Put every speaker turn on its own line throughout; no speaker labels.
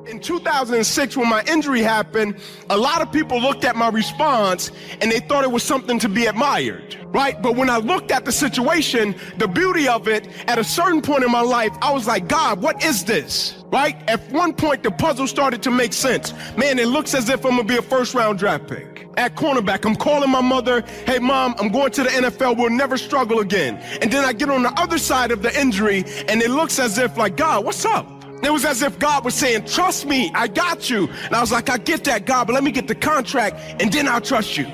In 2006, when my injury happened, a lot of people looked at my response and they thought it was something to be admired, right? But when I looked at the situation, the beauty of it, at a certain point in my life, I was like, God, what is this, right? At one point, the puzzle started to make sense. Man, it looks as if I'm gonna be a first-round draft pick. At cornerback, I'm calling my mother, hey, Mom, I'm going to the NFL, we'll never struggle again. And then I get on the other side of the injury, and it looks as if, like, God, what's up? It was as if God was saying, trust me, I got you. And I was like, I get that, God, but let me get the contract, and then I'll trust you.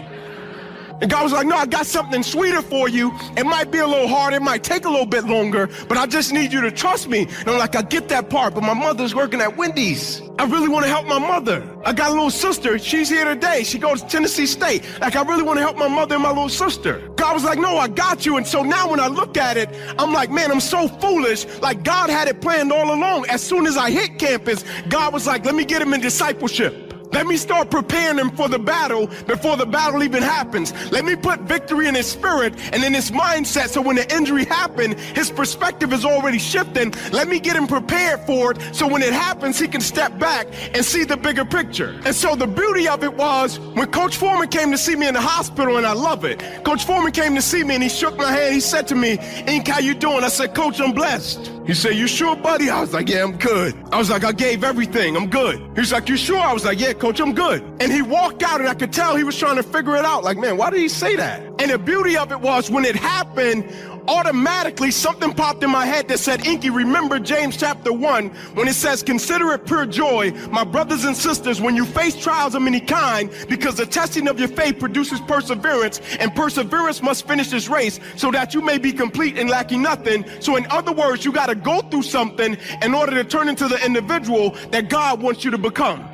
And God was like, no, I got something sweeter for you. It might be a little hard, it might take a little bit longer, but I just need you to trust me. And I'm like, I get that part, but my mother's working at Wendy's. I really want to help my mother. I got a little sister, she's here today. She goes to Tennessee State. Like, I really want to help my mother and my little sister. God was like, no, I got you. And so now when I look at it, I'm like, man, I'm so foolish. Like, God had it planned all along. As soon as I hit campus, God was like, let me get him in discipleship. Let me start preparing him for the battle before the battle even happens. Let me put victory in his spirit and in his mindset so when the injury happened, his perspective is already shifting. Let me get him prepared for it so when it happens, he can step back and see the bigger picture. And so the beauty of it was when Coach Foreman came to see me in the hospital, and I love it. Coach Foreman came to see me and he shook my hand. He said to me, Inky, how you doing? I said, Coach, I'm blessed. He said, you sure, buddy? I was like, yeah, I'm good. I was like, I gave everything. I'm good. He's like, you sure? I was like, yeah, Coach, I'm good. And he walked out and I could tell he was trying to figure it out. Like, man, why did he say that? And the beauty of it was when it happened, automatically something popped in my head that said, Inky, remember James chapter 1 when it says, consider it pure joy, my brothers and sisters, when you face trials of any kind, because the testing of your faith produces perseverance, and perseverance must finish this race so that you may be complete and lacking nothing. So in other words, you got to go through something in order to turn into the individual that God wants you to become.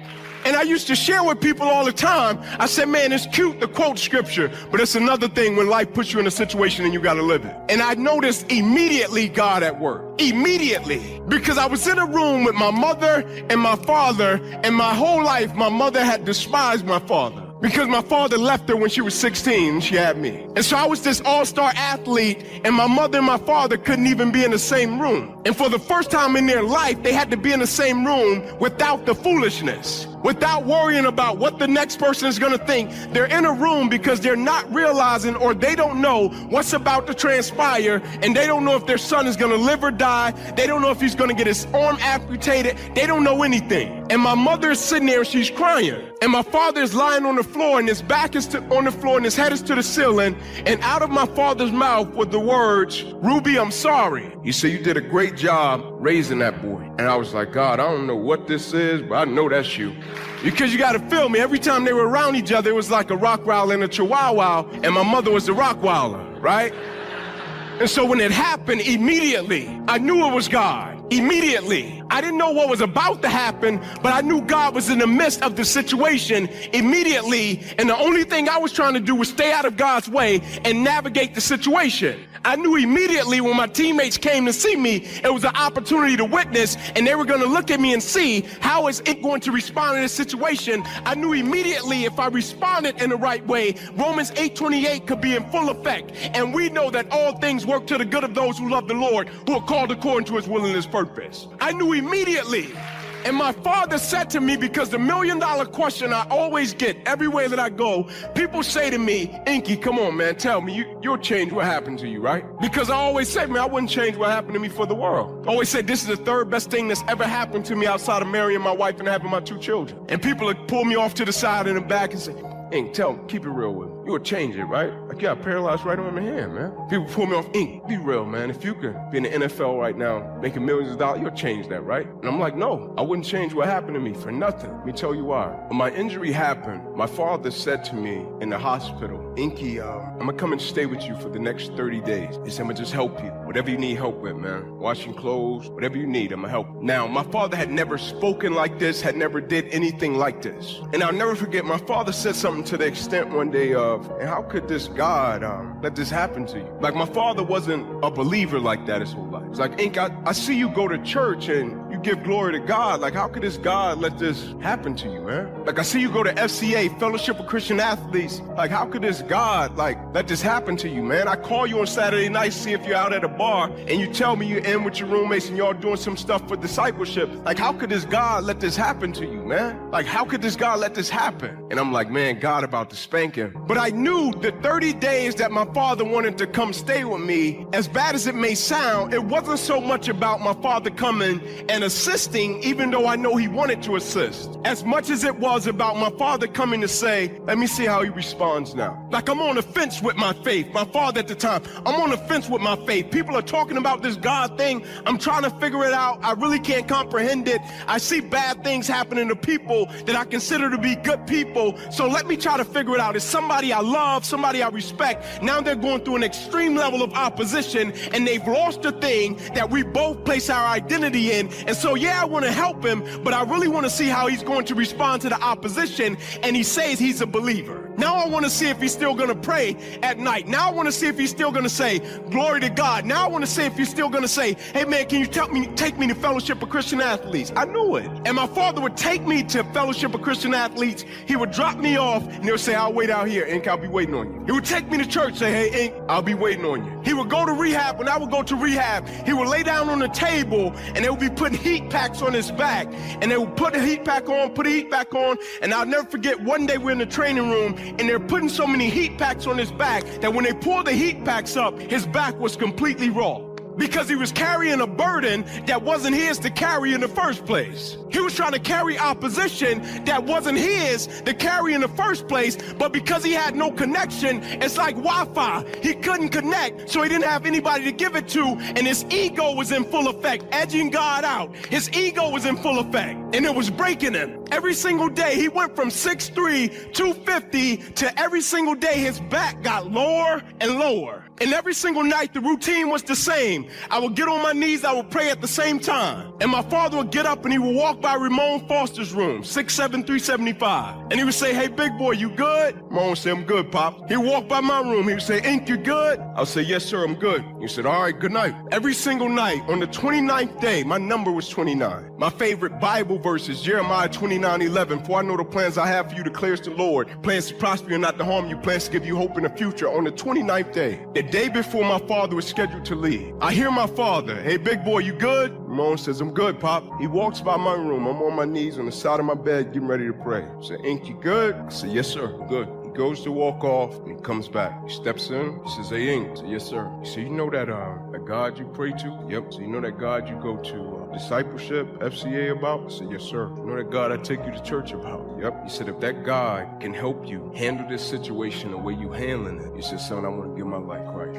And I used to share with people all the time. I said, man, it's cute to quote scripture, but it's another thing when life puts you in a situation and you got to live it. And I noticed immediately God at work. Immediately. Because I was in a room with my mother and my father, and my whole life my mother had despised my father. Because my father left her when she was 16 and she had me. And so I was this all-star athlete, and my mother and my father couldn't even be in the same room. And for the first time in their life, they had to be in the same room without the foolishness, without worrying about what the next person is gonna think. They're in a room because they're not realizing, or they don't know what's about to transpire, and they don't know if their son is gonna live or die. They don't know if he's gonna get his arm amputated. They don't know anything. And my mother is sitting there and she's crying. And my father is lying on the floor, and his back is on the floor and his head is to the ceiling. And out of my father's mouth were the words, Ruby, I'm sorry. He said, you did a great job raising that boy. And I was like, God, I don't know what this is, but I know that's you. Because you got to feel me, every time they were around each other, it was like a Rottweiler and a Chihuahua, and my mother was the Rottweiler, right? And so when it happened, immediately, I knew it was God. Immediately. I didn't know what was about to happen, but I knew God was in the midst of the situation immediately, and the only thing I was trying to do was stay out of God's way and navigate the situation. I knew immediately when my teammates came to see me, it was an opportunity to witness, and they were going to look at me and see how is it going to respond in this situation. I knew immediately if I responded in the right way, Romans 8:28 could be in full effect. And we know that all things work to the good of those who love the Lord, who are called according to his will and his purpose. I knew immediately. And my father said to me, because the $1 million question I always get everywhere that I go, people say to me, Inky, come on, man, tell me, you'll change what happened to you, right? Because I always say, man, I wouldn't change what happened to me for the world. I always say, this is the third best thing that's ever happened to me outside of marrying my wife and having my 2 children. And people would pull me off to the side and the back and say, Ink, tell me, keep it real with me. You would change it, right? Like, you got a paralyzed right arm and hand, man. People pull me off, Ink, be real, man. If you could be in the NFL right now, making millions of dollars, you'll change that, right? And I'm like, no, I wouldn't change what happened to me for nothing. Let me tell you why. When my injury happened, my father said to me in the hospital, Inky, I'm gonna come and stay with you for the next 30 days. He said, I'm gonna just help you. Whatever you need help with, man. Washing clothes, whatever you need, I'm gonna help. Now, my father had never spoken like this, had never did anything like this. And I'll never forget, my father said something to the extent one day of, and how could this God let this happen to you? Like, my father wasn't a believer like that his whole life. It's like, Ink, I see you go to church and you give glory to God. Like, how could this God let this happen to you, man? Like, I see you go to FCA, Fellowship of Christian Athletes. Like, how could this God, like, let this happen to you, man? I call you on Saturday night, see if you're out at a bar, and you tell me you're in with your roommates and y'all doing some stuff for discipleship. Like, how could this God let this happen to you, man? Like, how could this God let this happen? And I'm like, man, God about to spank him. But I knew the 30 days that my father wanted to come stay with me, as bad as it may sound, it wasn't so much about my father coming and assisting, even though I know he wanted to assist, as much as it was about my father coming to say, let me see how he responds now. Like, I'm on the fence with my faith. My father at the time, I'm on the fence with my faith. People are talking about this God thing. I'm trying to figure it out. I really can't comprehend it. I see bad things happening to people that I consider to be good people. So let me try to figure it out. It's somebody I love, somebody I respect. Now they're going through an extreme level of opposition, and they've lost the thing that we both place our identity in. And so, yeah, I want to help him, but I really want to see how he's going to respond to the opposition. And he says he's a believer. Now I want to see if he's still going to pray at night. Now I want to see if he's still going to say, glory to God. Now I want to see if he's still going to say, hey man, can you take me to Fellowship of Christian Athletes? I knew it. And my father would take me to Fellowship of Christian Athletes. He would drop me off and he would say, I'll wait out here, Ink, I'll be waiting on you. He would take me to church, say, hey, Ink, I'll be waiting on you. He would go to rehab. When I would go to rehab, he would lay down on the table and they would be putting heat packs on his back. And they would put the heat pack on, put the heat pack on. And I'll never forget, one day we're in the training room and they're putting so many heat packs on his back that when they pulled the heat packs up, his back was completely raw, because he was carrying a burden that wasn't his to carry in the first place. He was trying to carry opposition that wasn't his to carry in the first place, but because he had no connection, it's like Wi-Fi. He couldn't connect, so he didn't have anybody to give it to, and his ego was in full effect, edging God out. His ego was in full effect, and it was breaking him. Every single day, he went from 6'3", 250, to every single day his back got lower and lower. And every single night, the routine was the same. I would get on my knees, I would pray at the same time. And my father would get up and he would walk by Ramon Foster's room, 6'7", 375. And he would say, hey, big boy, you good? Ramon would say, I'm good, Pop. He would walk by my room. He would say, Ink, you good? I would say, yes, sir, I'm good. He said, all right, good night. Every single night, on the 29th day, my number was 29. My favorite Bible verse is Jeremiah 29:11. For I know the plans I have for you, declares the Lord. Plans to prosper you and not to harm you. Plans to give you hope in the future. On the 29th day, the day before my father was scheduled to leave, I hear my father, hey, big boy, you good? Ramon says, I'm good, Pop. He walks by my room. I'm on my knees on the side of my bed getting ready to pray. I said, Ink, you good? I said, yes, sir, I'm good. He goes to walk off and he comes back. He steps in. He says, hey, Ink. I said, yes, sir. He said, you know that God you pray to? Yep. So you know that God you go to discipleship, FCA about? I said, yes, sir. You know that God I take you to church about? Yep. He said, if that God can help you handle this situation the way you handling it, he said, son, I want to give my life right.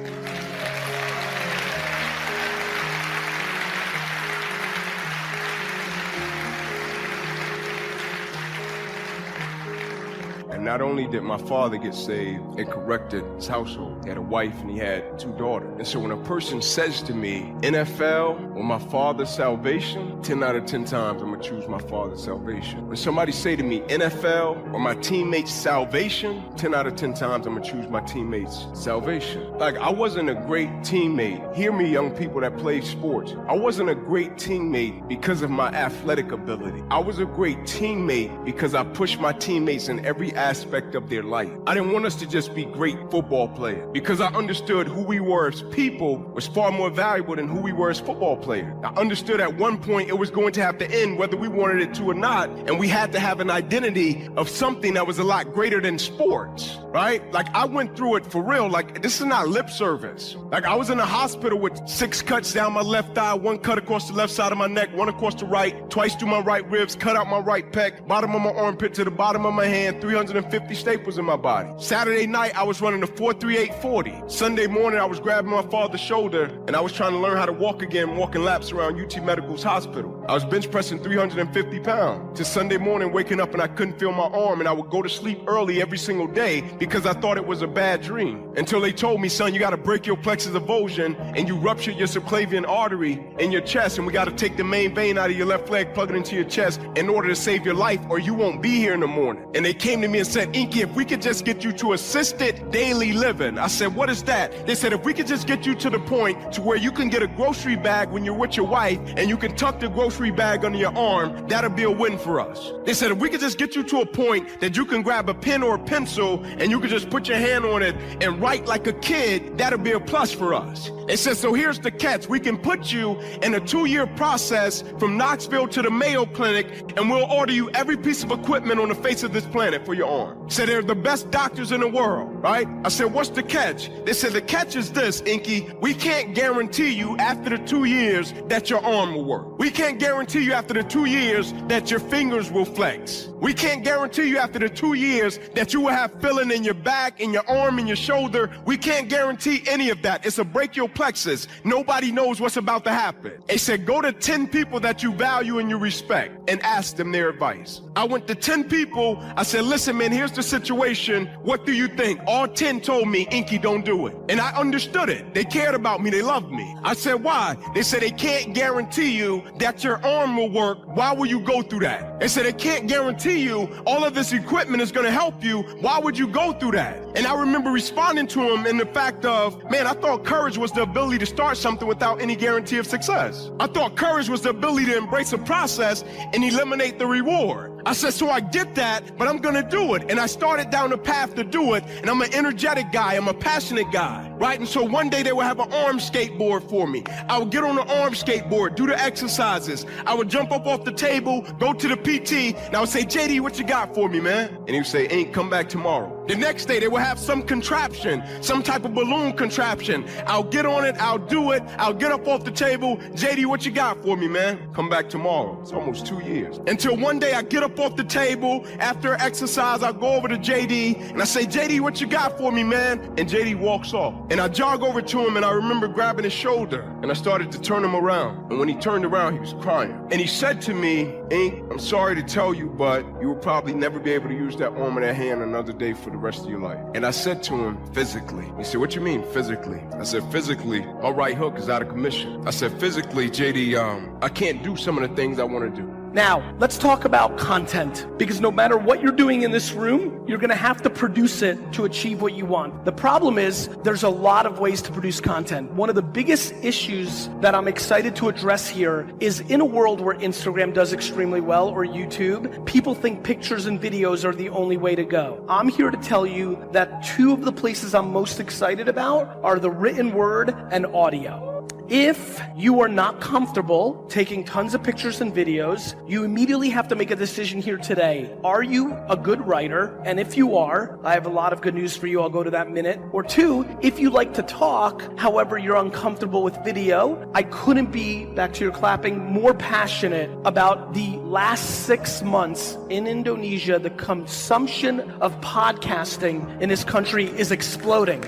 And not only did my father get saved, it corrected his household. He had a wife and he had 2 daughters. And so when a person says to me, NFL or my father's salvation, 10 out of 10 times I'm gonna choose my father's salvation. When somebody say to me, NFL or my teammates' salvation, 10 out of 10 times I'm gonna choose my teammates' salvation. Like, I wasn't a great teammate. Hear me, young people that play sports. I wasn't a great teammate because of my athletic ability. I was a great teammate because I pushed my teammates in every aspect of their life. I didn't want us to just be great football players, because I understood who we were as people was far more valuable than who we were as football players. I understood at one point it was going to have to end whether we wanted it to or not, and we had to have an identity of something that was a lot greater than sports, right? Like, I went through it for real. Like, this is not lip service. Like, I was in the hospital with 6 cuts down my left thigh, 1 cut across the left side of my neck, 1 across the right, twice through my right ribs, cut out my right pec, bottom of my armpit to the bottom of my hand, 350 staples in my body. Saturday night, I was running a 4.3840. Sunday morning, I was grabbing my father's shoulder and I was trying to learn how to walk again, walking laps around UT Medical's hospital. I was bench pressing 350 pounds. To Sunday morning, waking up and I couldn't feel my arm, and I would go to sleep early every single day because I thought it was a bad dream. Until they told me, son, you gotta break your plexus avulsion and you ruptured your subclavian artery in your chest, and we gotta take the main vein out of your left leg, plug it into your chest in order to save your life, or you won't be here in the morning. And they came to me and said, Inky, if we could just get you to assisted daily living. I said, what is that? They said, if we could just get you to the point to where you can get a grocery bag when you're with your wife and you can tuck the grocery bag under your arm, that'll be a win for us. They said, if we could just get you to a point that you can grab a pen or a pencil and you can just put your hand on it and write like a kid, that'll be a plus for us. They said, so here's the catch. We can put you in a 2-year process from Knoxville to the Mayo Clinic, and we'll order you every piece of equipment on the face of this planet for your arm. Said they're the best doctors in the world, right? I said, what's the catch? They said, the catch is this, Inky. We can't guarantee you after the 2 years that your arm will work. We can't guarantee you after the 2 years that your fingers will flex. We can't guarantee you after the 2 years that you will have feeling in your back, in your arm, in your shoulder. We can't guarantee any of that. It's a break your plexus. Nobody knows what's about to happen. They said, go to 10 people that you value and you respect and ask them their advice. I went to 10 people. I said, listen, man, here's the situation. What do you think? All 10 told me, Inky, don't do it. And I understood it. They cared about me. They loved me. I said, why? They said, they can't guarantee you that your arm will work. Why will you go through that? They said, they can't guarantee you all of this equipment is going to help you. Why would you go through that? And I remember responding to him in the fact of, man, I thought courage was the ability to start something without any guarantee of success. I thought courage was the ability to embrace a process and eliminate the reward. I said, so I get that, but I'm gonna do it. And I started down the path to do it, and I'm an energetic guy, I'm a passionate guy, right? And so one day they would have an arm skateboard for me. I would get on the arm skateboard, do the exercises. I would jump up off the table, go to the PT, and I would say, JD, what you got for me, man? And he would say, Ain't, come back tomorrow. The next day they would have some contraption, some type of balloon contraption. I'll get on it, I'll do it, I'll get up off the table. JD, what you got for me, man? Come back tomorrow. It's almost 2 years. Until one day I get up off the table, after exercise, I go over to JD and I say, JD, what you got for me, man? And JD walks off. And I jog over to him and I remember grabbing his shoulder and I started to turn him around. And when he turned around, he was crying. And he said to me, Ink, I'm sorry to tell you, but you will probably never be able to use that arm or that hand another day for the rest of your life. And I said to him, physically. He said, what you mean physically? I said, physically, our right hook is out of commission. I said, physically, JD, I can't do some of the things I want to do.
Now, let's talk about content, because no matter what you're doing in this room, you're gonna have to produce it to achieve what you want. The problem is, there's a lot of ways to produce content. One of the biggest issues that I'm excited to address here is in a world where Instagram does extremely well, or YouTube, people think pictures and videos are the only way to go. I'm here to tell you that 2 of the places I'm most excited about are the written word and audio. If you are not comfortable taking tons of pictures and videos, you immediately have to make a decision here today. Are you a good writer? And if you are, I have a lot of good news for you. I'll go to that in a minute. Or 2, if you like to talk, however you're uncomfortable with video, I couldn't be, back to your clapping, more passionate about the last 6 months in Indonesia. The consumption of podcasting in this country is exploding.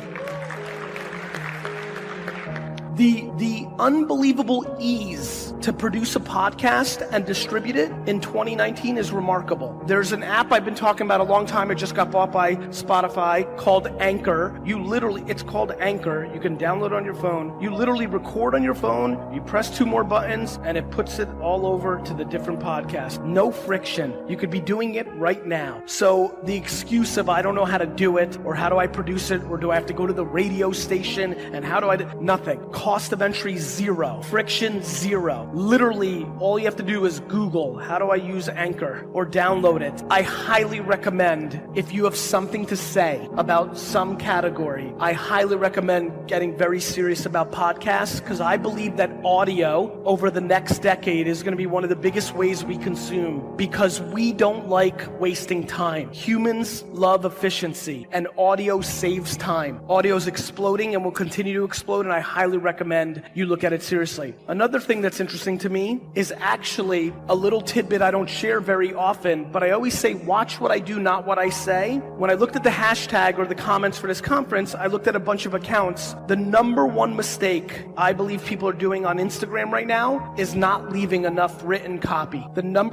The unbelievable ease to produce a podcast and distribute it in 2019 is remarkable. There's an app I've been talking about a long time. It just got bought by Spotify called Anchor. It's called Anchor. You can download it on your phone. You literally record on your phone. You press 2 more buttons and it puts it all over to the different podcasts. No friction. You could be doing it right now. So the excuse of I don't know how to do it, or how do I produce it, or do I have to go to the radio station, and how do I do nothing. Cost of entry 0. Friction 0. Literally, all you have to do is Google, how do I use Anchor, or download it. I highly recommend, if you have something to say about some category, I highly recommend getting very serious about podcasts, because I believe that audio over the next decade is going to be one of the biggest ways we consume, because we don't like wasting time. Humans love efficiency, and audio saves time. Audio is exploding and will continue to explode, and I highly recommend recommend you look at it seriously. Another thing that's interesting to me is actually a little tidbit I don't share very often, but I always say, watch what I do, not what I say. When I looked at the hashtag or the comments for this conference, I looked at a bunch of accounts. The number one mistake I believe people are doing on Instagram right now is not leaving enough written copy.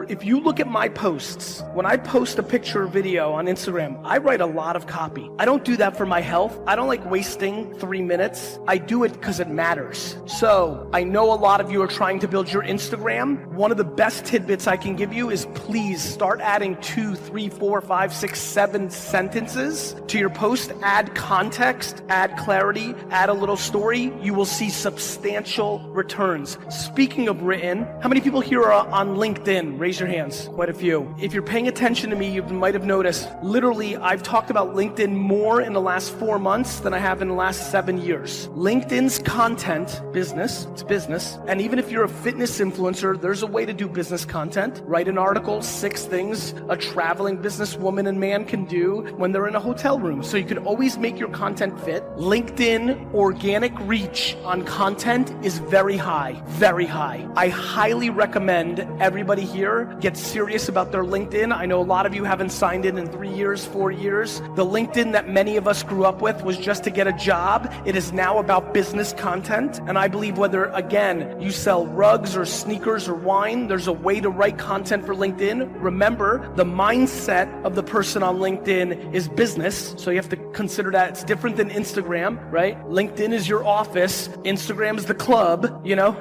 If you look at my posts, when I post a picture or video on Instagram, I write a lot of copy. I don't do that for my health. I don't like wasting 3 minutes. I do it because it matters. So I know a lot of you are trying to build your Instagram. One of the best tidbits I can give you is please start adding 2, 3, 4, 5, 6, 7 sentences to your post. Add context, add clarity, add a little story. You will see substantial returns. Speaking of written, how many people here are on LinkedIn? Raise your hands. Quite a few. If you're paying attention to me, you might have noticed, literally, I've talked about LinkedIn more in the last 4 months than I have in the last 7 years. LinkedIn's content, business, it's business. And even if you're a fitness influencer, there's a way to do business content. Write an article, 6 things a traveling businesswoman and man can do when they're in a hotel room. So you can always make your content fit. LinkedIn organic reach on content is very high, very high. I highly recommend everybody here get serious about their LinkedIn. I know a lot of you haven't signed in 3 years, 4 years. The LinkedIn that many of us grew up with was just to get a job. It is now about business content. And I believe whether, again, you sell rugs or sneakers or wine, there's a way to write content for LinkedIn. Remember, the mindset of the person on LinkedIn is business. So you have to consider that it's different than Instagram, right? LinkedIn is your office. Instagram is the club, you know?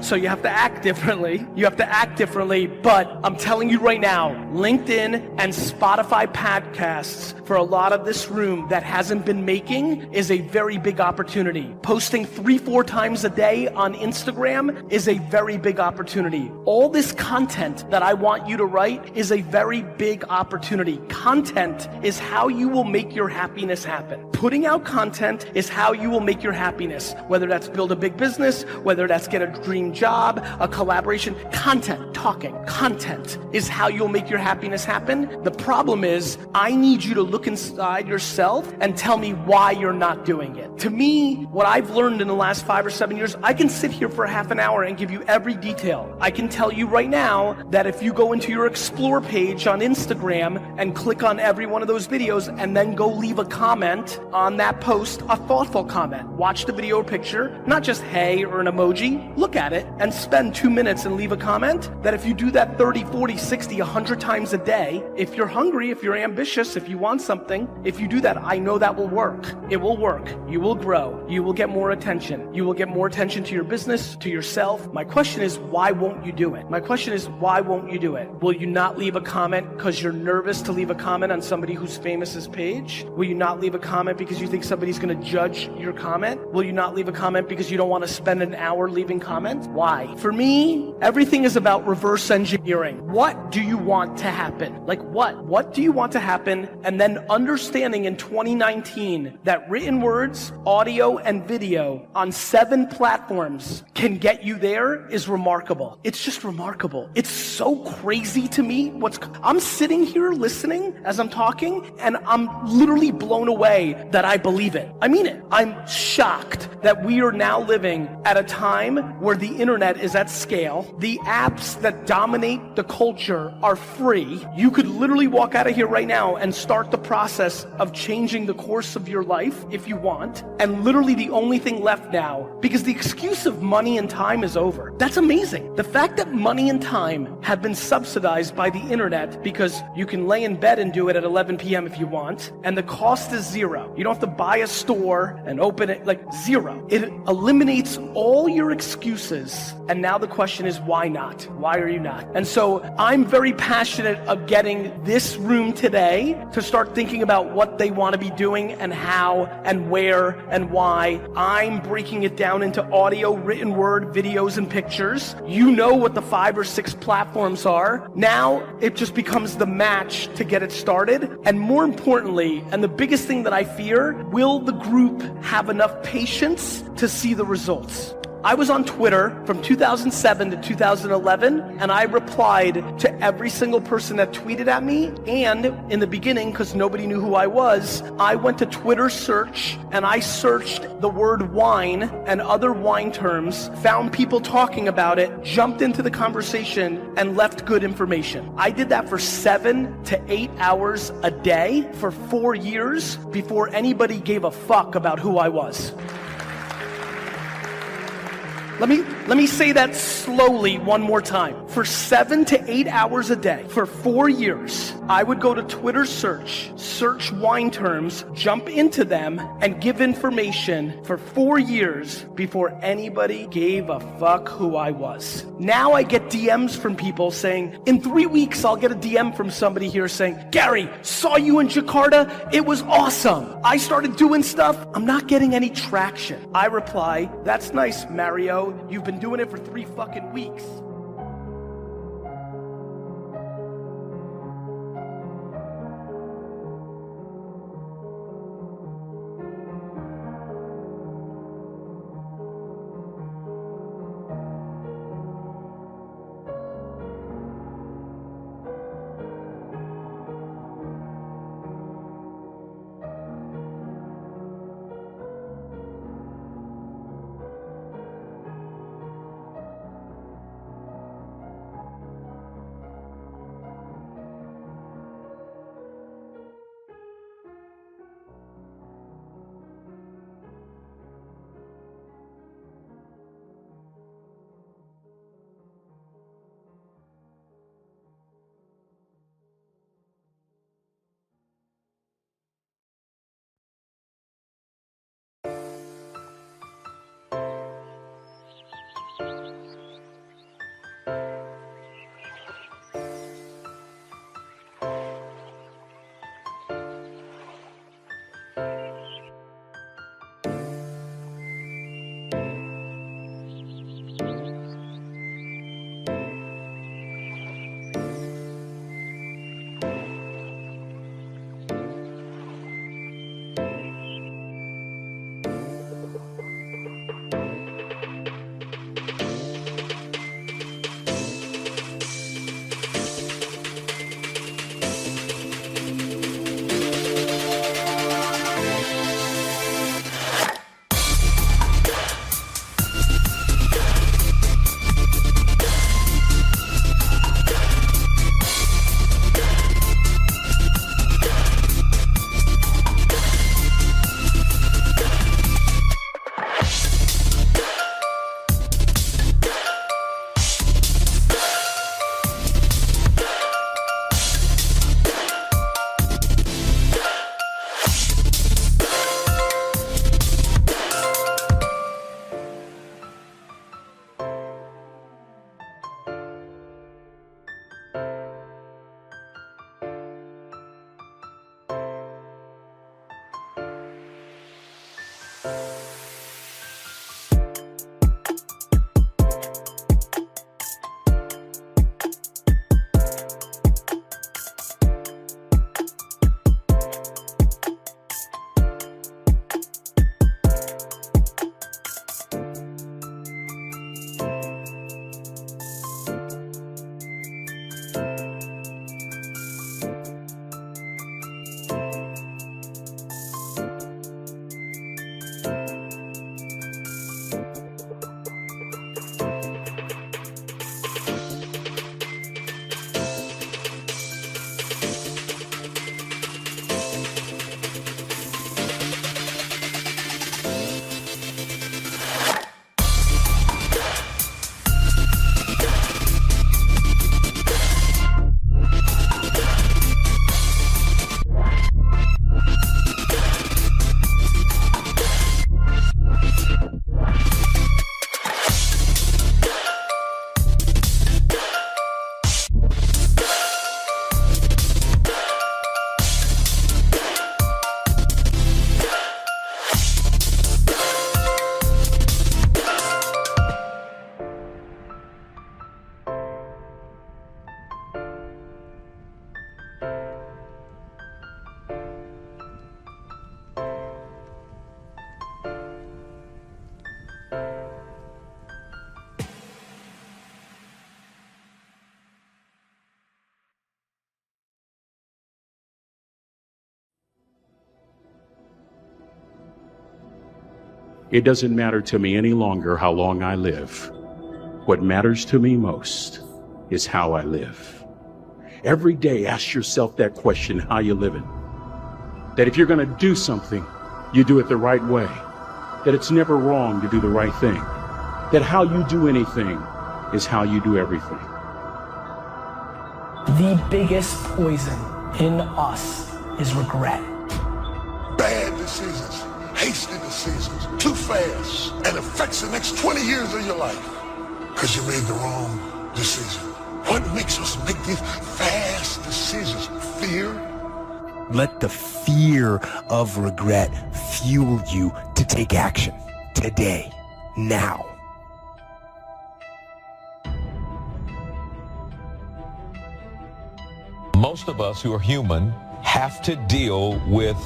So you have to act differently. You have to act differently, but I'm telling you right now, LinkedIn and Spotify podcasts for a lot of this room that hasn't been making is a very big opportunity. Posting 3-4 times a day on Instagram is a very big opportunity. All this content that I want you to write is a very big opportunity. Content is how you will make your happiness happen. Putting out content is how you will make your happiness, whether that's build a big business, whether that's get a dream job, a collaboration. Content, talking, content is how you'll make your happiness happen. The problem is I need you to look inside yourself and tell me why you're not doing it. To me, what I've learned in the last 5 or 7 years, I can sit here for half an hour and give you every detail. I can tell you right now that if you go into your explore page on Instagram and click on every one of those videos and then go leave a comment on that post, a thoughtful comment, watch the video or picture, not just hey or an emoji, look at it and spend 2 minutes and leave a comment, that if you do that 30, 40, 60, 100 times a day, if you're hungry, if you're ambitious, if you want something, if you do that, I know that will work. It will work. You will grow. You will get more attention. You will get more attention to your business, to yourself. My question is, why won't you do it? My question is, why won't you do it? Will you not leave a comment because you're nervous to leave a comment on somebody who's famous's page? Will you not leave a comment because you think somebody's going to judge your comment? Will you not leave a comment because you don't want to spend an hour leaving comments? Why? For me, everything is about reverse engineering. What do you want to happen? Like what? What do you want to happen? And then understanding in 2019 that written words, audio, and video on 7 platforms can get you there is remarkable. It's just remarkable. It's so crazy to me. I'm sitting here listening as I'm talking, and I'm literally blown away that I believe it. I mean it. I'm shocked that we are now living at a time where the internet is at scale. The apps that dominate the culture are free. You could literally walk out of here right now and start the process of changing the course of your life if you want. And literally the only thing left now, because the excuse of money and time is over. That's amazing. The fact that money and time have been subsidized by the internet because you can lay in bed and do it at 11 p.m. if you want, and the cost is zero. You don't have to buy a store and open it, like zero. It eliminates all your excuses. And now the question is, why not? Why are you not? And so I'm very passionate of getting this room today to start thinking about what they want to be doing and how and where and why. I'm breaking it down into audio, written word, videos, and pictures. You know what the 5 or 6 platforms are. Now it just becomes the match to get it started. And more importantly, and the biggest thing that I fear, will the group have enough patience to see the results? I was on Twitter from 2007 to 2011, and I replied to every single person that tweeted at me. And in the beginning, because nobody knew who I was, I went to Twitter search and I searched the word wine and other wine terms, found people talking about it, jumped into the conversation, and left good information. I did that for 7 to 8 hours a day for 4 years before anybody gave a fuck about who I was. Let me say that slowly one more time. For 7 to 8 hours a day, for 4 years, I would go to Twitter search wine terms, jump into them, and give information for 4 years before anybody gave a fuck who I was. Now I get DMs from people saying, in 3 weeks I'll get a DM from somebody here saying, Gary, saw you in Jakarta, it was awesome. I started doing stuff, I'm not getting any traction. I reply, that's nice, Mario. You've been doing it for 3 fucking weeks.
It doesn't matter to me any longer how long I live. What matters to me most is how I live. Every day, ask yourself that question, how you living? That if you're going to do something, you do it the right way. That it's never wrong to do the right thing. That how you do anything is how you do everything.
The biggest poison in us is regret.
Bad decisions, hasty decisions, too fast, and affects the next 20 years of your life because you made the wrong decision. What makes us make these fast decisions? Fear?
Let the fear of regret fuel you to take action today, now.
Most of us who are human have to deal with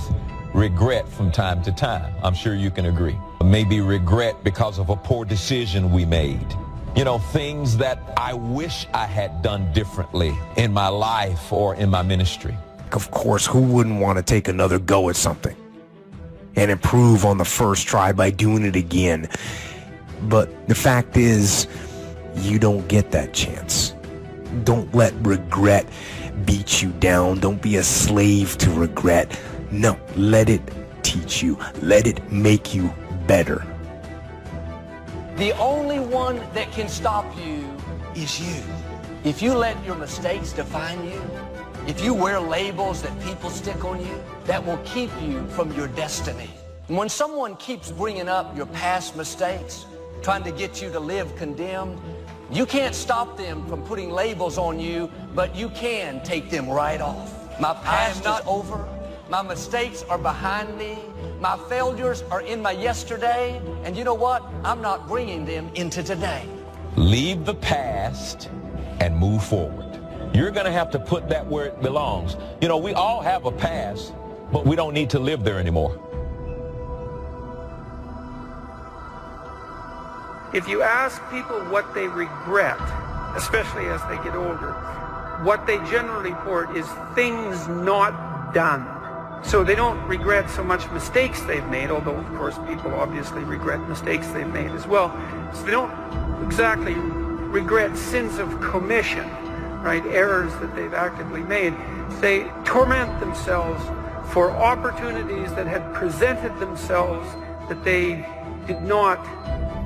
regret from time to time. I'm sure you can agree. Maybe regret because of a poor decision we made. You know, things that I wish I had done differently in my life or in my ministry.
Of course, who wouldn't want to take another go at something and improve on the first try by doing it again? But the fact is, you don't get that chance. Don't let regret beat you down. Don't be a slave to regret. No, let it teach you. Let it make you better.
The only one that can stop you is you. If you let your mistakes define you, if you wear labels that people stick on you, that will keep you from your destiny. And when someone keeps bringing up your past mistakes, trying to get you to live condemned, you can't stop them from putting labels on you, but you can take them right off. My past is over. My mistakes are behind me. My failures are in my yesterday. And you know what? I'm not bringing them into today.
Leave the past and move forward. You're going to have to put that where it belongs. You know, we all have a past, but we don't need to live there anymore.
If you ask people what they regret, especially as they get older, what they generally report is things not done. So they don't regret so much mistakes they've made, although of course people obviously regret mistakes they've made as well. So they don't exactly regret sins of commission, right? Errors that they've actively made. They torment themselves for opportunities that had presented themselves that they did not,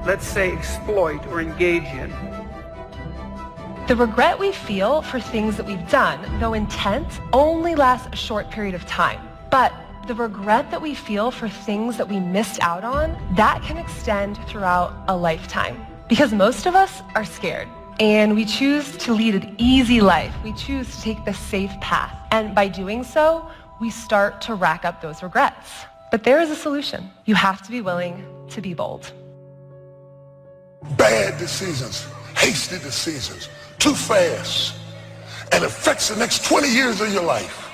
let's say, exploit or engage in.
The regret we feel for things that we've done, though intense, only lasts a short period of time. But the regret that we feel for things that we missed out on, that can extend throughout a lifetime. Because most of us are scared, and we choose to lead an easy life. We choose to take the safe path. And by doing so, we start to rack up those regrets. But there is a solution. You have to be willing to be bold.
Bad decisions, hasty decisions, too fast, and affects the next 20 years of your life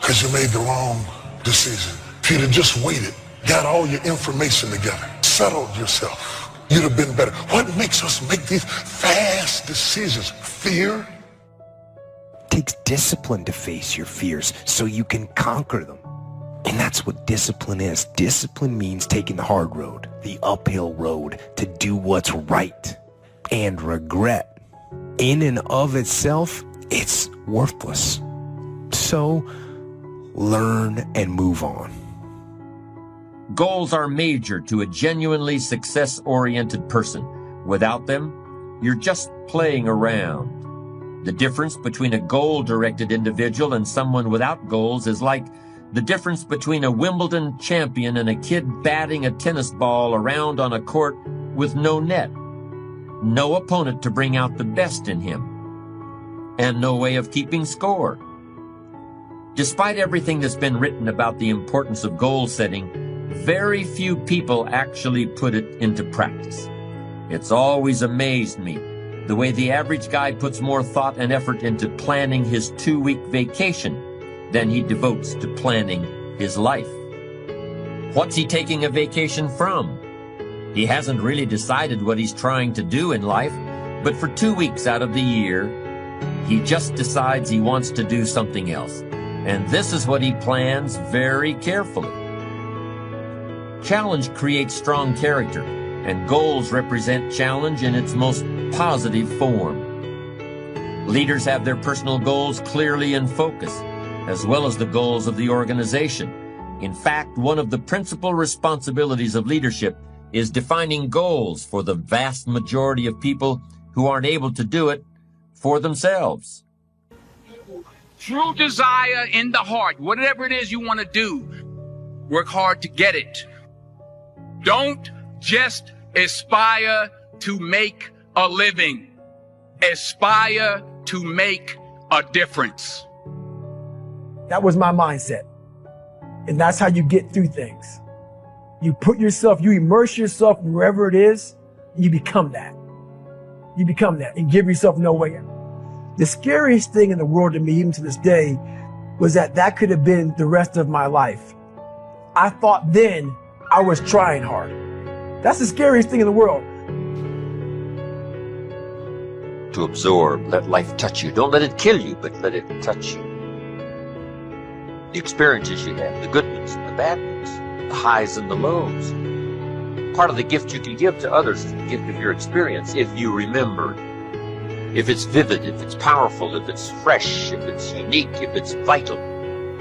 because you made the wrong decision. If you'd have just waited, got all your information together, settled yourself, you'd have been better. What makes us make these fast decisions? Fear?
It takes discipline to face your fears so you can conquer them. And that's what discipline is. Discipline means taking the hard road, the uphill road, to do what's right. And regret, in and of itself, it's worthless. So, learn and move on.
Goals are major to a genuinely success-oriented person. Without them, you're just playing around. The difference between a goal-directed individual and someone without goals is like the difference between a Wimbledon champion and a kid batting a tennis ball around on a court with no net, no opponent to bring out the best in him, and no way of keeping score. Despite everything that's been written about the importance of goal setting, very few people actually put it into practice. It's always amazed me the way the average guy puts more thought and effort into planning his 2-week vacation than he devotes to planning his life. What's he taking a vacation from? He hasn't really decided what he's trying to do in life, but for 2 weeks out of the year, he just decides he wants to do something else. And this is what he plans very carefully. Challenge creates strong character, and goals represent challenge in its most positive form. Leaders have their personal goals clearly in focus, as well as the goals of the organization. In fact, one of the principal responsibilities of leadership is defining goals for the vast majority of people who aren't able to do it for themselves.
True desire in the heart, whatever it is you want to do, work hard to get it. Don't just aspire to make a living. Aspire to make a difference.
That was my mindset. And that's how you get through things. You immerse yourself wherever it is, and you become that. You become that and give yourself no way out. The scariest thing in the world to me, even to this day, was that could have been the rest of my life. I thought then I was trying hard. That's the scariest thing in the world.
To absorb, let life touch you. Don't let it kill you, but let it touch you. The experiences you have, the good ones and the bad ones, the highs and the lows. Part of the gift you can give to others is the gift of your experience if you remember. If it's vivid, if it's powerful, if it's fresh, if it's unique, if it's vital,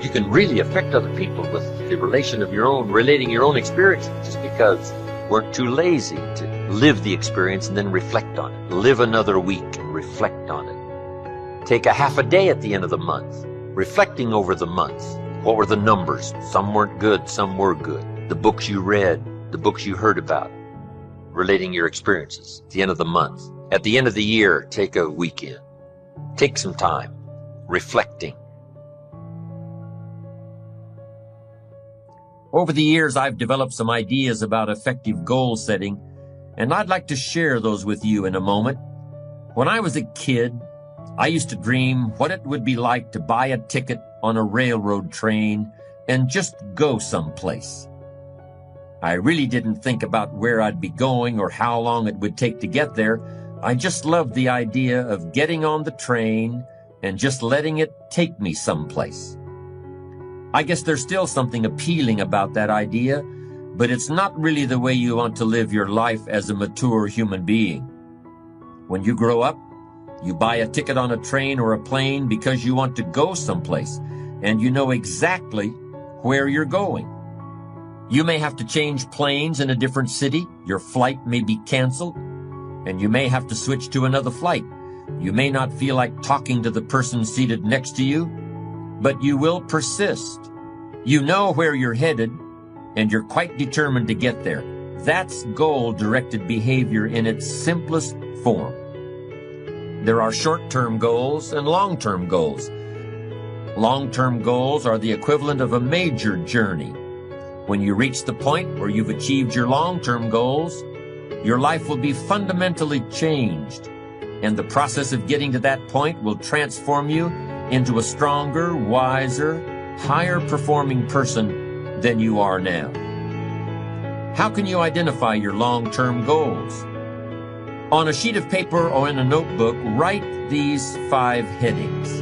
you can really affect other people with the relating your own experience, just because we're too lazy to live the experience and then reflect on it. Live another week and reflect on it. Take a half a day at the end of the month, reflecting over the month. What were the numbers? Some weren't good, some were good. The books you read, the books you heard about, relating your experiences at the end of the month. At the end of the year, take a weekend. Take some time, reflecting. Over the years, I've developed some ideas about effective goal setting, and I'd like to share those with you in a moment. When I was a kid, I used to dream what it would be like to buy a ticket on a railroad train and just go someplace. I really didn't think about where I'd be going or how long it would take to get there. I just loved the idea of getting on the train and just letting it take me someplace. I guess there's still something appealing about that idea, but it's not really the way you want to live your life as a mature human being. When you grow up, you buy a ticket on a train or a plane because you want to go someplace, and you know exactly where you're going. You may have to change planes in a different city, your flight may be canceled, and you may have to switch to another flight. You may not feel like talking to the person seated next to you, but you will persist. You know where you're headed, and you're quite determined to get there. That's goal-directed behavior in its simplest form. There are short-term goals and long-term goals. Long-term goals are the equivalent of a major journey. When you reach the point where you've achieved your long-term goals, your life will be fundamentally changed, and the process of getting to that point will transform you into a stronger, wiser, higher-performing person than you are now. How can you identify your long-term goals? On a sheet of paper or in a notebook, write these 5 headings.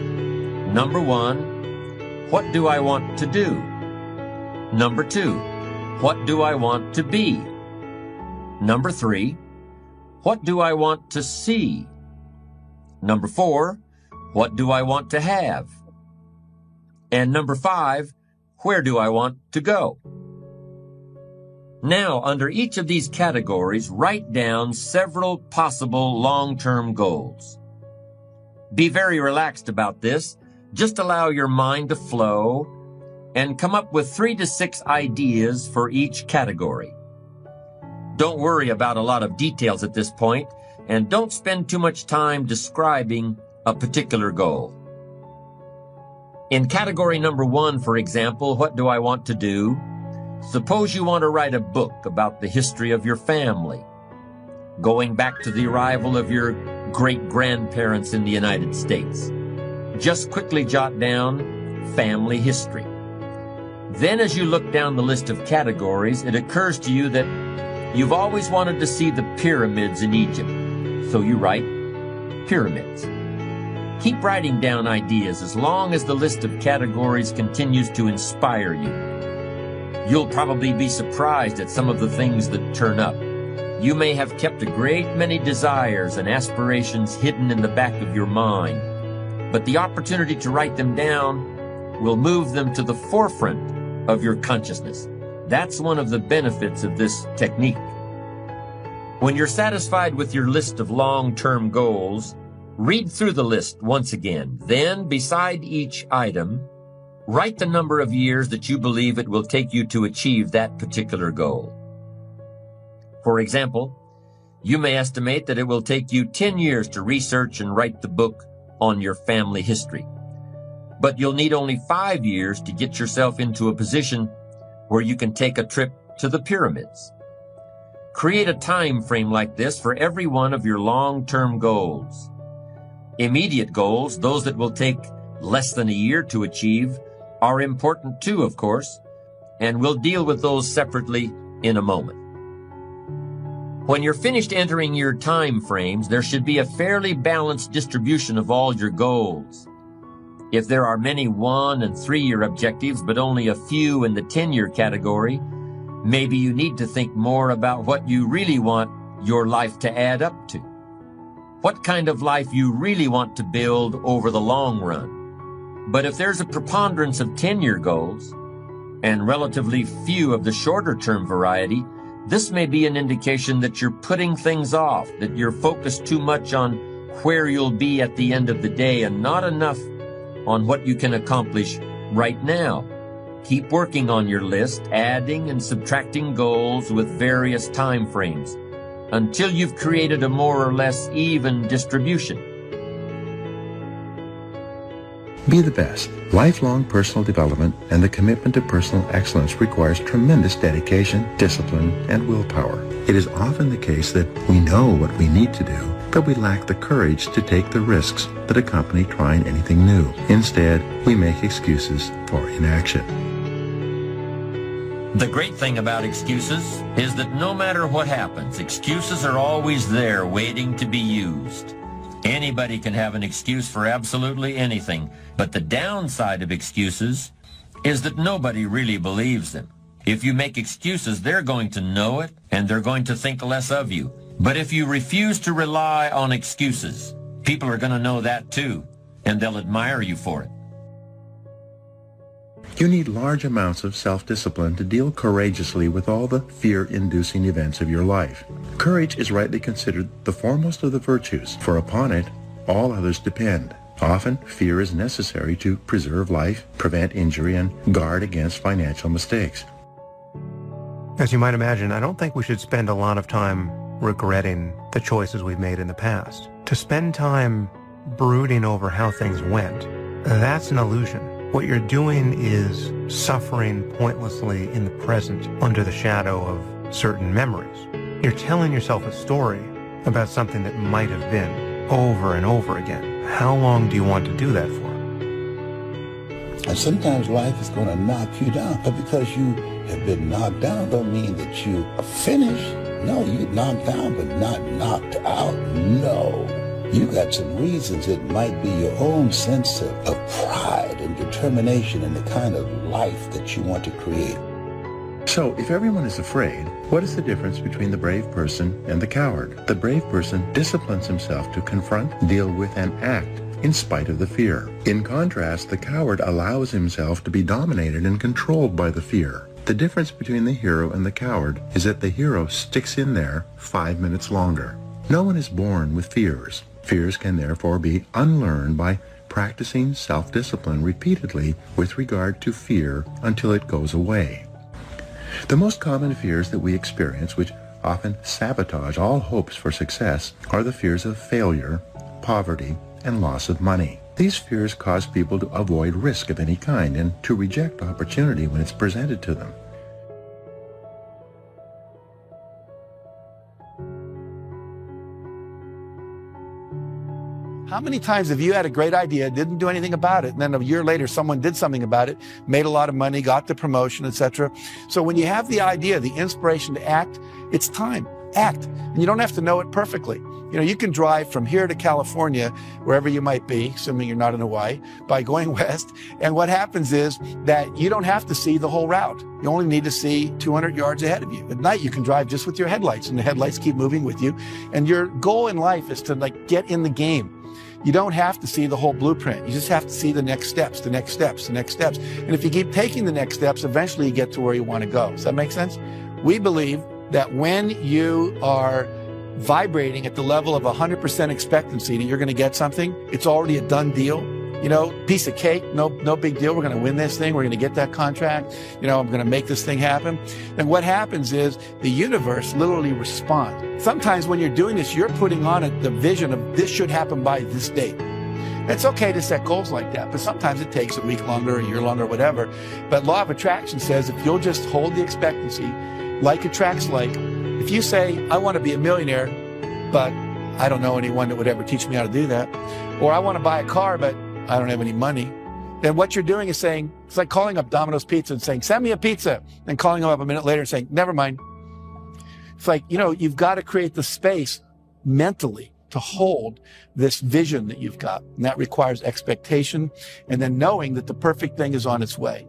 Number 1, what do I want to do? Number 2, what do I want to be? Number 3, what do I want to see? Number 4, what do I want to have? And number 5, where do I want to go? Now, under each of these categories, write down several possible long-term goals. Be very relaxed about this. Just allow your mind to flow and come up with 3 to 6 ideas for each category. Don't worry about a lot of details at this point, and don't spend too much time describing a particular goal. In category number 1, for example, what do I want to do? Suppose you want to write a book about the history of your family, going back to the arrival of your great-grandparents in the United States. Just quickly jot down family history. Then as you look down the list of categories, it occurs to you that you've always wanted to see the pyramids in Egypt, so you write pyramids. Keep writing down ideas as long as the list of categories continues to inspire you. You'll probably be surprised at some of the things that turn up. You may have kept a great many desires and aspirations hidden in the back of your mind, but the opportunity to write them down will move them to the forefront of your consciousness. That's one of the benefits of this technique. When you're satisfied with your list of long-term goals, read through the list once again. Then, beside each item, write the number of years that you believe it will take you to achieve that particular goal. For example, you may estimate that it will take you 10 years to research and write the book on your family history. But you'll need only 5 years to get yourself into a position where you can take a trip to the pyramids. Create a time frame like this for every one of your long-term goals. Immediate goals, those that will take less than a year to achieve, are important too, of course, and we'll deal with those separately in a moment. When you're finished entering your time frames, there should be a fairly balanced distribution of all your goals. If there are many 1- and 3-year objectives, but only a few in the 10-year category, maybe you need to think more about what you really want your life to add up to. What kind of life you really want to build over the long run. But if there's a preponderance of 10-year goals, and relatively few of the shorter-term variety, this may be an indication that you're putting things off, that you're focused too much on where you'll be at the end of the day and not enough on what you can accomplish right now. Keep working on your list, adding and subtracting goals with various time frames until you've created a more or less even distribution.
Be the best. Lifelong personal development and the commitment to personal excellence requires tremendous dedication, discipline, and willpower. It is often the case that we know what we need to do, but we lack the courage to take the risks that accompany trying anything new. Instead, we make excuses for inaction.
The great thing about excuses is that no matter what happens, excuses are always there waiting to be used. Anybody can have an excuse for absolutely anything, but the downside of excuses is that nobody really believes them. If you make excuses, they're going to know it, and they're going to think less of you. But if you refuse to rely on excuses, people are going to know that too, and they'll admire you for it.
You need large amounts of self-discipline to deal courageously with all the fear-inducing events of your life. Courage is rightly considered the foremost of the virtues, for upon it all others depend. Often, fear is necessary to preserve life, prevent injury, and guard against financial mistakes.
As you might imagine, I don't think we should spend a lot of time regretting the choices we've made in the past. To spend time brooding over how things went, that's an illusion. What you're doing is suffering pointlessly in the present under the shadow of certain memories. You're telling yourself a story about something that might have been over and over again. How long do you want to do that for?
And sometimes life is going to knock you down, but because you have been knocked down don't mean that you are finished. No, you're knocked down but not knocked out. No. You got some reasons. It might be your own sense of pride and determination in the kind of life that you want to create.
So, if everyone is afraid, what is the difference between the brave person and the coward? The brave person disciplines himself to confront, deal with, and act in spite of the fear. In contrast, the coward allows himself to be dominated and controlled by the fear. The difference between the hero and the coward is that the hero sticks in there 5 minutes longer. No one is born with fears. Fears can therefore be unlearned by practicing self-discipline repeatedly with regard to fear until it goes away. The most common fears that we experience, which often sabotage all hopes for success, are the fears of failure, poverty, and loss of money. These fears cause people to avoid risk of any kind and to reject opportunity when it's presented to them.
How many times have you had a great idea, didn't do anything about it, and then a year later someone did something about it, made a lot of money, got the promotion, etc.? So when you have the idea, the inspiration to act, it's time. Act. And you don't have to know it perfectly. You know, you can drive from here to California, wherever you might be, assuming you're not in Hawaii, by going west. And what happens is that you don't have to see the whole route. You only need to see 200 yards ahead of you. At night, you can drive just with your headlights, and the headlights keep moving with you. And your goal in life is to get in the game. You don't have to see the whole blueprint. You just have to see the next steps, the next steps, the next steps. And if you keep taking the next steps, eventually you get to where you want to go. Does that make sense? We believe that when you are vibrating at the level of 100% expectancy that you're going to get something, it's already a done deal. You know, piece of cake, no big deal. We're going to win this thing. We're going to get that contract. You know, I'm going to make this thing happen. And what happens is the universe literally responds. Sometimes when you're doing this, you're putting on the vision of this should happen by this date. It's okay to set goals like that, but sometimes it takes a week longer, a year longer, whatever. But law of attraction says if you'll just hold the expectancy, like attracts like. If you say, I want to be a millionaire, but I don't know anyone that would ever teach me how to do that, or I want to buy a car, but I don't have any money, then what you're doing is saying, it's like calling up Domino's Pizza and saying, send me a pizza, and calling them up a minute later and saying, never mind. It's like, you know, you've got to create the space mentally to hold this vision that you've got. And that requires expectation and then knowing that the perfect thing is on its way.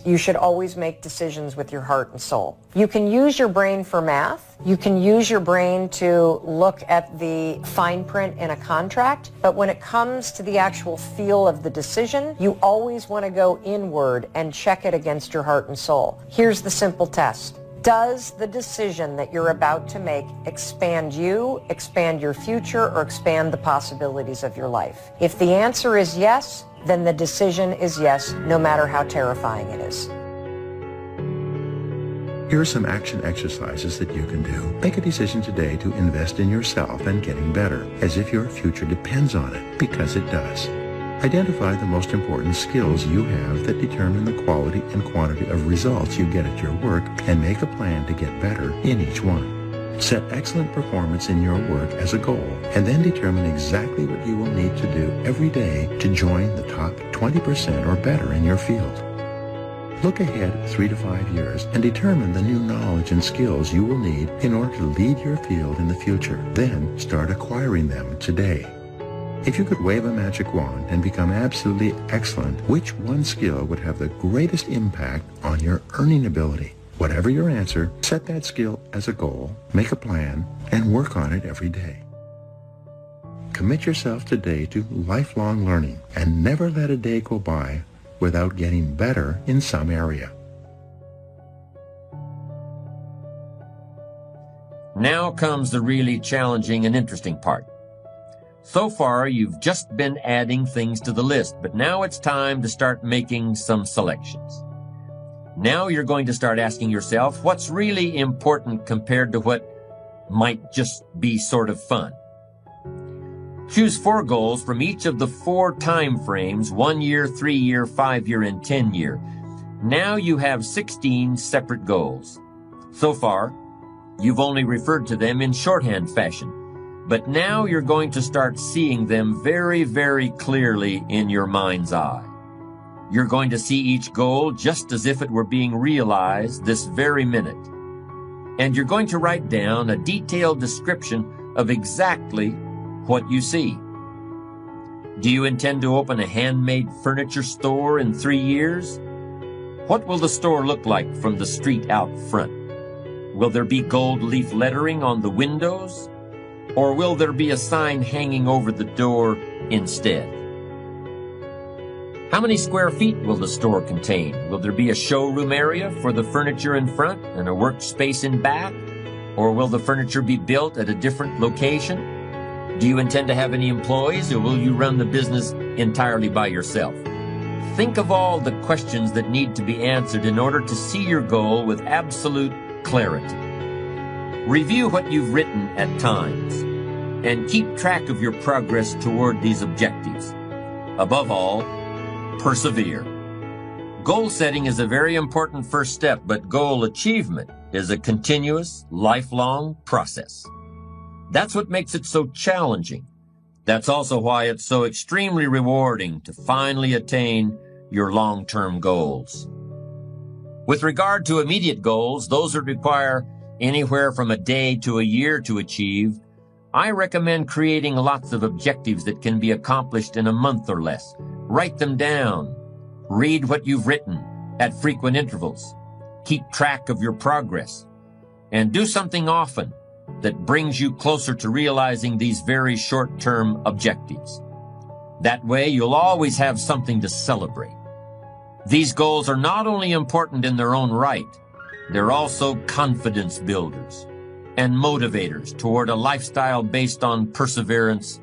You should always make decisions with your heart and soul. You can use your brain for math. You can use your brain to look at the fine print in a contract. But when it comes to the actual feel of the decision, you always want to go inward and check it against your heart and soul. Here's the simple test. Does the decision that you're about to make expand you, expand your future, or expand the possibilities of your life? If the answer is yes, then the decision is yes, no matter how terrifying it is.
Here are some action exercises that you can do. Make a decision today to invest in yourself and getting better, as if your future depends on it, because it does. Identify the most important skills you have that determine the quality and quantity of results you get at your work, and make a plan to get better in each one. Set excellent performance in your work as a goal, and then determine exactly what you will need to do every day to join the top 20% or better in your field. Look ahead 3 to 5 years and determine the new knowledge and skills you will need in order to lead your field in the future. Then start acquiring them today. If you could wave a magic wand and become absolutely excellent, which one skill would have the greatest impact on your earning ability? Whatever your answer, set that skill as a goal, make a plan, and work on it every day. Commit yourself today to lifelong learning and never let a day go by without getting better in some area.
Now comes the really challenging and interesting part. So far, you've just been adding things to the list, but now it's time to start making some selections. Now you're going to start asking yourself what's really important compared to what might just be sort of fun. Choose 4 goals from each of the 4 time frames, 1 year, 3 year, 5 year, and 10 year. Now you have 16 separate goals. So far, you've only referred to them in shorthand fashion, but now you're going to start seeing them very, very clearly in your mind's eye. You're going to see each goal just as if it were being realized this very minute. And you're going to write down a detailed description of exactly what you see. Do you intend to open a handmade furniture store in 3 years? What will the store look like from the street out front? Will there be gold leaf lettering on the windows? Or will there be a sign hanging over the door instead? How many square feet will the store contain? Will there be a showroom area for the furniture in front and a workspace in back? Or will the furniture be built at a different location? Do you intend to have any employees, or will you run the business entirely by yourself? Think of all the questions that need to be answered in order to see your goal with absolute clarity. Review what you've written at times, and keep track of your progress toward these objectives. Above all, persevere. Goal setting is a very important first step, but goal achievement is a continuous, lifelong process. That's what makes it so challenging. That's also why it's so extremely rewarding to finally attain your long-term goals. With regard to immediate goals, those that require anywhere from a day to a year to achieve, I recommend creating lots of objectives that can be accomplished in a month or less. Write them down. Read what you've written at frequent intervals. Keep track of your progress. And do something often that brings you closer to realizing these very short-term objectives. That way, you'll always have something to celebrate. These goals are not only important in their own right, they're also confidence builders and motivators toward a lifestyle based on perseverance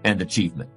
and achievement.